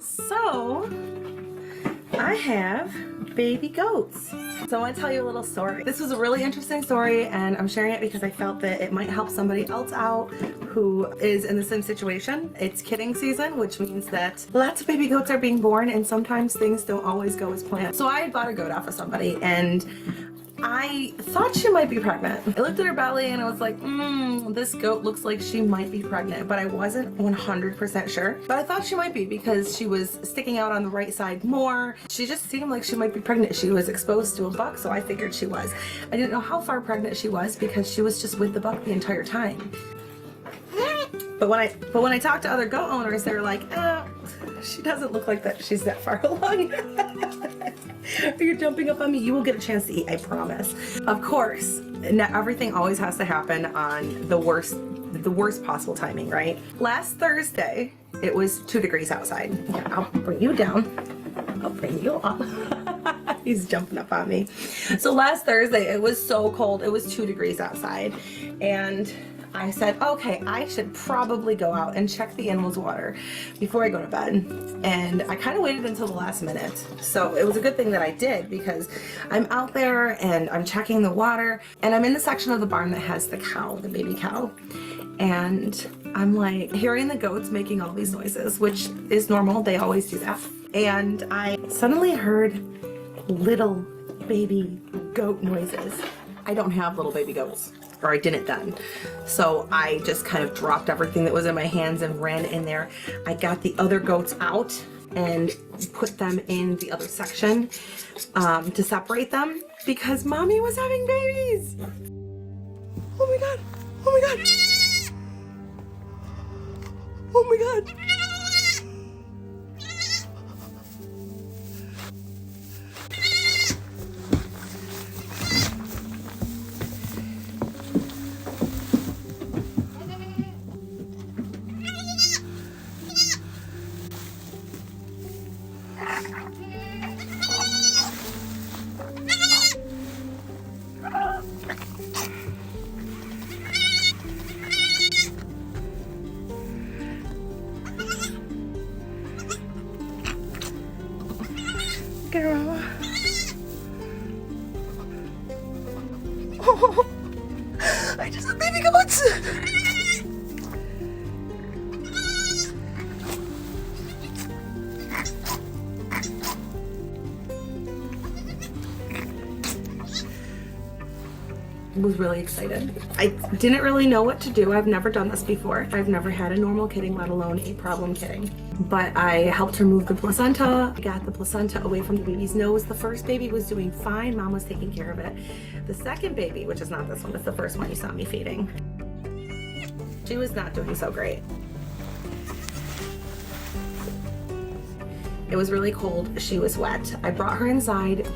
So I have baby goats. So I want to tell you a little story. This was a really interesting story and I'm sharing it because I felt that it might help somebody else out who is in the same situation. It's kidding season, which means that lots of baby goats are being born and sometimes things don't always go as planned. So I had bought a goat off of somebody and I thought she might be pregnant. I looked at her belly and I was like, this goat looks like she might be pregnant, but I wasn't 100% sure. But I thought she might be because she was sticking out on the right side more. She just seemed like she might be pregnant. She was exposed to a buck, so I figured she was. I didn't know how far pregnant she was because she was just with the buck the entire time. But when I talked to other goat owners, they were like, she doesn't look like that. She's that far along. You're jumping up on me. You will get a chance to eat, I promise. Of course, not everything always has to happen on the worst possible timing, right? Last Thursday, it was 2 degrees outside. Yeah, I'll bring you down. I'll bring you up. He's jumping up on me. So last Thursday, it was so cold. It was 2 degrees outside, and I said, okay, I should probably go out and check the animal's water before I go to bed. And I kind of waited until the last minute. So it was a good thing that I did because I'm out there and I'm checking the water and I'm in the section of the barn that has the cow, the baby cow. And I'm like hearing the goats making all these noises, which is normal. They always do that. And I suddenly heard little baby goat noises. I don't have little baby goats. Or I didn't then. So I just kind of dropped everything that was in my hands and ran in there. I got the other goats out and put them in the other section to separate them because mommy was having babies. Oh my God, oh my God. Oh my God. Girl. Oh, I just have baby goats. Was really excited. I didn't really know what to do. I've never done this before. I've never had a normal kidding, let alone a problem kidding. But I helped remove the placenta. I got the placenta away from the baby's nose. The first baby was doing fine. Mom was taking care of it. The second baby, which is not this one, it's the first one you saw me feeding. She was not doing so great. It was really cold. She was wet. I brought her inside,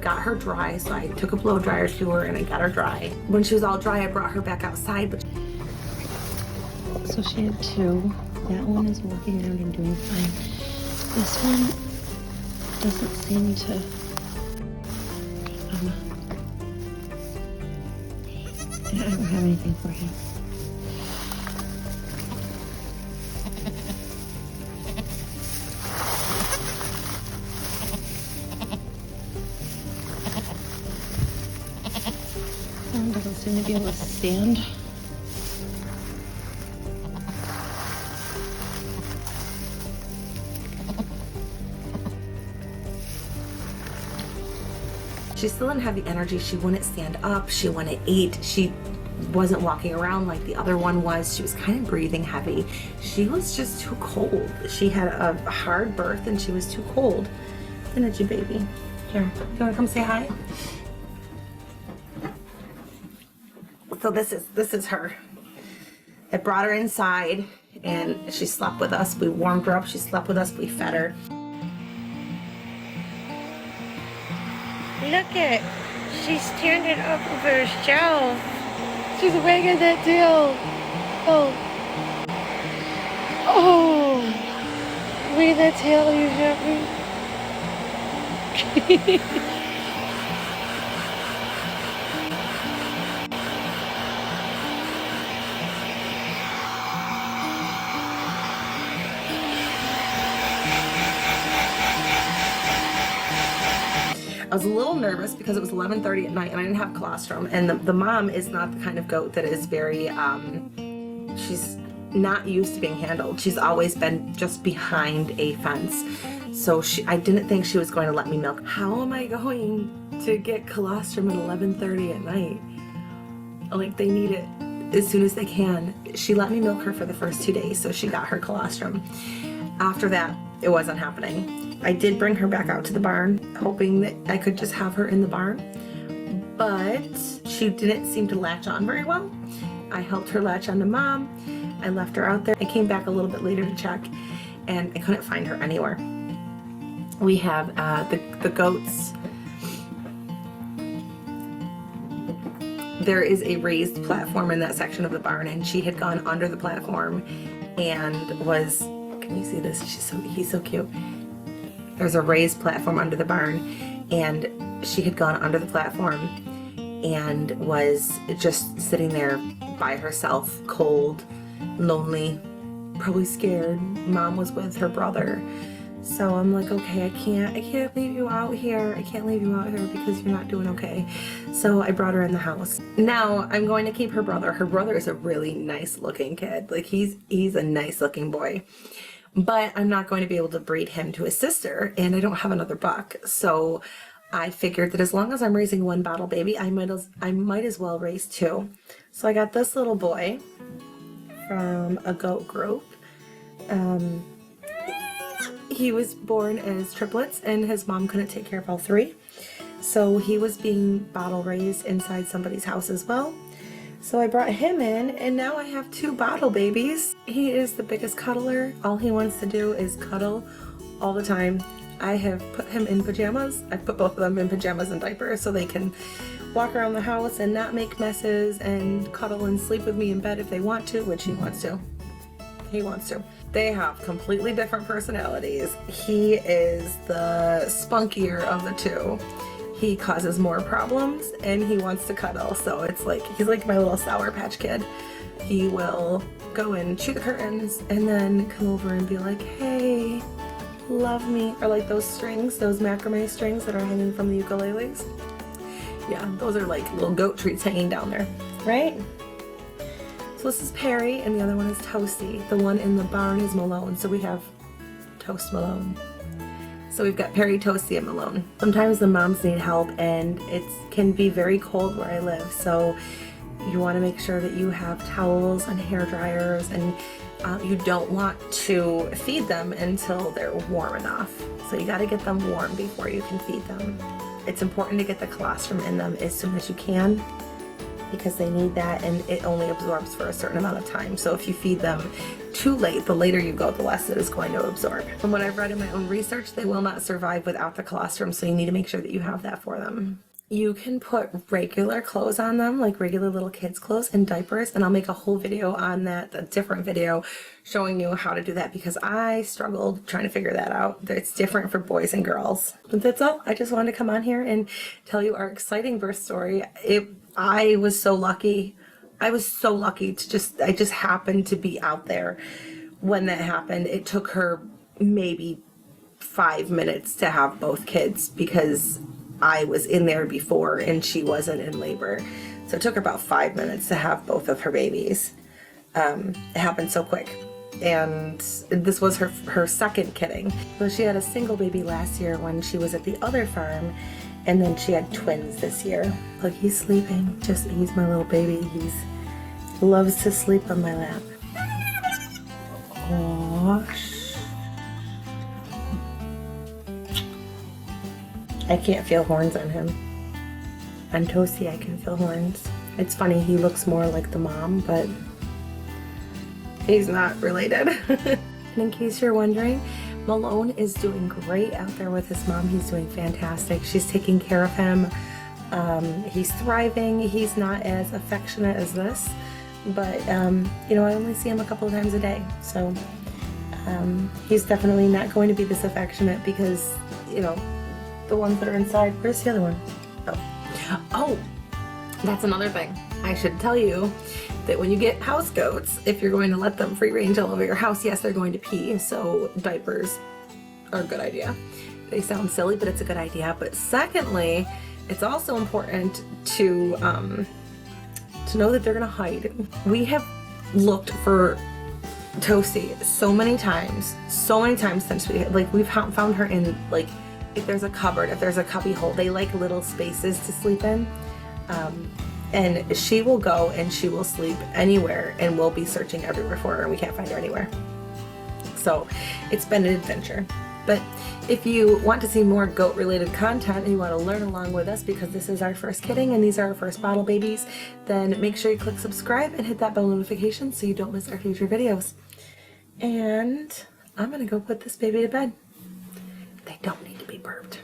got her dry, so I took a blow dryer to her and I got her dry. When she was all dry, I brought her back outside. But so she had 2. That one is walking around and doing fine. This one doesn't seem to. I don't have anything for him. Doesn't seem to be able to stand. She still didn't have the energy. She wouldn't stand up. She wouldn't eat. She wasn't walking around like the other one was. She was kind of breathing heavy. She was just too cold. She had a hard birth and she was too cold. Isn't you, baby? Here, you wanna come say hi? So this is her. I brought her inside and she slept with us. We warmed her up. She slept with us. We fed her. Look at, she's standing up over herself. She's wagging that tail. Oh. Oh. Wag that tail, you happy? I was a little nervous because it was 11:30 at night and I didn't have colostrum, and the mom is not the kind of goat that is very, she's not used to being handled. She's always been just behind a fence. So I didn't think she was going to let me milk. How am I going to get colostrum at 11:30 at night? Like, they need it as soon as they can. She let me milk her for the first 2 days, so she got her colostrum. After that, it wasn't happening. I did bring her back out to the barn, hoping that I could just have her in the barn, but she didn't seem to latch on very well. I helped her latch on to mom. I left her out there. I came back a little bit later to check, and I couldn't find her anywhere. We have the goats. There is a raised platform in that section of the barn, and she had gone under the platform and was, can you see this? He's so cute. There's a raised platform under the barn, and she had gone under the platform and was just sitting there by herself, cold, lonely, probably scared. Mom was with her brother. So I'm like, okay, I can't leave you out here. I can't leave you out here because you're not doing okay. So I brought her in the house. Now I'm going to keep her brother. Her brother is a really nice looking kid. Like, he's a nice looking boy. But I'm not going to be able to breed him to his sister, and I don't have another buck. So I figured that as long as I'm raising one bottle baby, I might as well raise two. So I got this little boy from a goat group. He was born as triplets, and his mom couldn't take care of all three. So he was being bottle raised inside somebody's house as well. So I brought him in, and now I have two bottle babies. He is the biggest cuddler. All he wants to do is cuddle all the time. I have put him in pajamas. I put both of them in pajamas and diapers so they can walk around the house and not make messes and cuddle and sleep with me in bed if they want to, which he wants to. He wants to. They have completely different personalities. He is the spunkier of the two. He causes more problems and he wants to cuddle. So it's like, he's like my little Sour Patch Kid. He will go and chew the curtains and then come over and be like, hey, love me. Or like those strings, those macrame strings that are hanging from the ukuleles. Yeah, those are like little goat treats hanging down there, right? So this is Perry and the other one is Toasty. The one in the barn is Malone. So we have Toast Malone. So we've got Perry, Toasty, and Malone. Sometimes the moms need help and it can be very cold where I live. So you want to make sure that you have towels and hair dryers, and you don't want to feed them until they're warm enough. So you got to get them warm before you can feed them. It's important to get the colostrum in them as soon as you can, because they need that, and it only absorbs for a certain amount of time. So if you feed them too late, the later you go, the less it is going to absorb. From what I've read in my own research, they will not survive without the colostrum, so you need to make sure that you have that for them. You can put regular clothes on them, like regular little kids' clothes and diapers, and I'll make a whole video on that, a different video showing you how to do that, because I struggled trying to figure that out. It's different for boys and girls. But that's all. I just wanted to come on here and tell you our exciting birth story. I was so lucky. I was so lucky to I just happened to be out there when that happened. It took her maybe 5 minutes to have both kids because I was in there before and she wasn't in labor. So it took her about 5 minutes to have both of her babies. It happened so quick. And this was her second kidding. So she had a single baby last year when she was at the other farm, and then she had twins this year. Look, he's sleeping. He's my little baby. He loves to sleep on my lap. Aww. I can't feel horns on him. On Toasty, I can feel horns. It's funny, he looks more like the mom, but he's not related. And in case you're wondering, Malone is doing great out there with his mom. He's doing fantastic. She's taking care of him. He's thriving. He's not as affectionate as this, but you know, I only see him a couple of times a day. So he's definitely not going to be this affectionate because, you know, the ones that are inside. Where's the other one? Oh, that's another thing. I should tell you that when you get house goats, if you're going to let them free range all over your house, yes, they're going to pee, so diapers are a good idea. they sound silly, but it's a good idea. But secondly, it's also important to know that they're gonna hide. We have looked for Toasty so many times since we've found her in, like, if there's a cupboard, if there's a cubby hole. They like little spaces to sleep in. And she will go and she will sleep anywhere, and we'll be searching everywhere for her and we can't find her anywhere. So it's been an adventure. But if you want to see more goat related content and you want to learn along with us, because this is our first kitting and these are our first bottle babies, then make sure you click subscribe and hit that bell notification so you don't miss our future videos. And I'm gonna go put this baby to bed. They don't need to be burped.